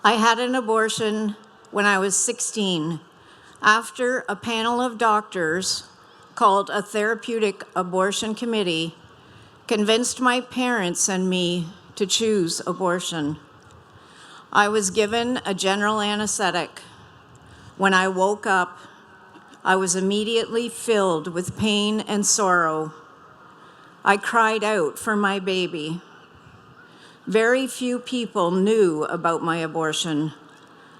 I had an abortion when I was 16 after a panel of doctors called a therapeutic abortion committee convinced my parents and me to choose abortion. I was given a general anesthetic. When I woke up, I was immediately filled with pain and sorrow. I cried out for my baby. Very few people knew about my abortion.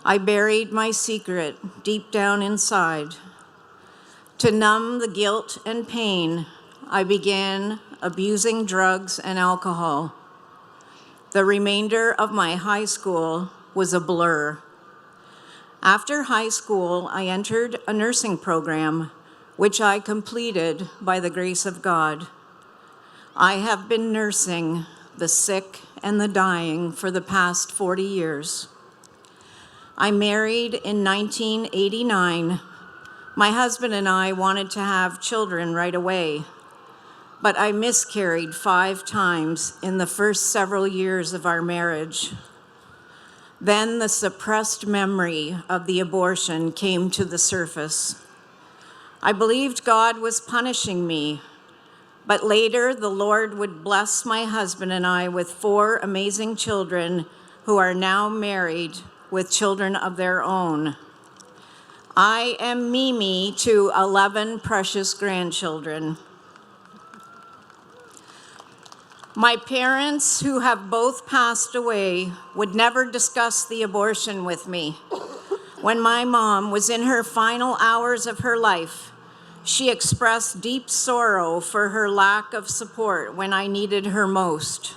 I buried my secret deep down inside. To numb the guilt and pain, I began abusing drugs and alcohol. The remainder of my high school was a blur. After high school, I entered a nursing program, which I completed by the grace of God. I have been nursing the sick and the dying for the past 40 years. I married in 1989. My husband and I wanted to have children right away, but I miscarried 5 times in the first several years of our marriage. Then the suppressed memory of the abortion came to the surface. I believed God was punishing me, but later the Lord would bless my husband and I with 4 amazing children who are now married with children of their own. I am Mimi to 11 precious grandchildren. My parents, who have both passed away, would never discuss the abortion with me. When my mom was in her final hours of her life, she expressed deep sorrow for her lack of support when I needed her most.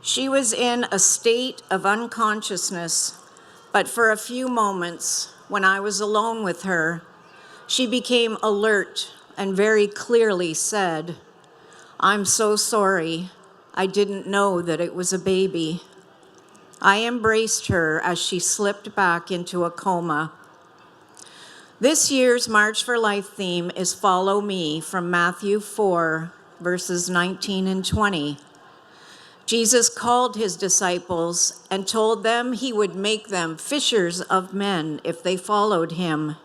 She was in a state of unconsciousness, but for a few moments, when I was alone with her, she became alert and very clearly said, "I'm so sorry. I didn't know that it was a baby." I embraced her as she slipped back into a coma. This year's March for Life theme is Follow Me from Matthew 4, verses 19 and 20. Jesus called his disciples and told them he would make them fishers of men if they followed him.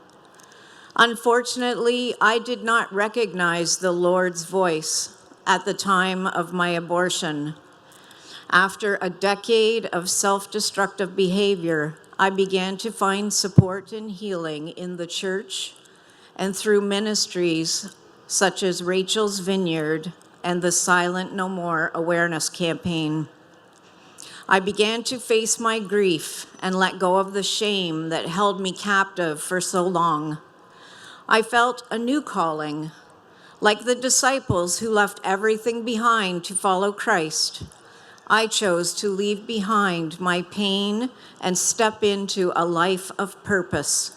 Unfortunately, I did not recognize the Lord's voice at the time of my abortion. After a decade of self-destructive behavior, I began to find support and healing in the church and through ministries such as Rachel's Vineyard and the Silent No More awareness campaign. I began to face my grief and let go of the shame that held me captive for so long. I felt a new calling. Like the disciples who left everything behind to follow Christ, I chose to leave behind my pain and step into a life of purpose.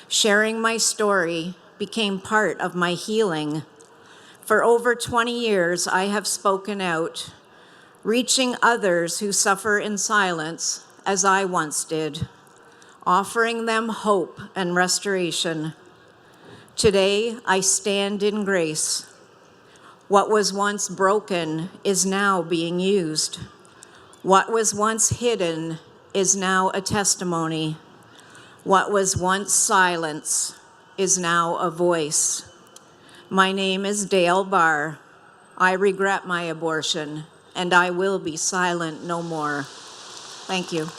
Sharing my story became part of my healing. For over 20 years, I have spoken out, reaching others who suffer in silence, as I once did, offering them hope and restoration. Today, I stand in grace. What was once broken is now being used. What was once hidden is now a testimony. What was once silence is now a voice. My name is Dale Barr. I regret my abortion, and I will be silent no more. Thank you.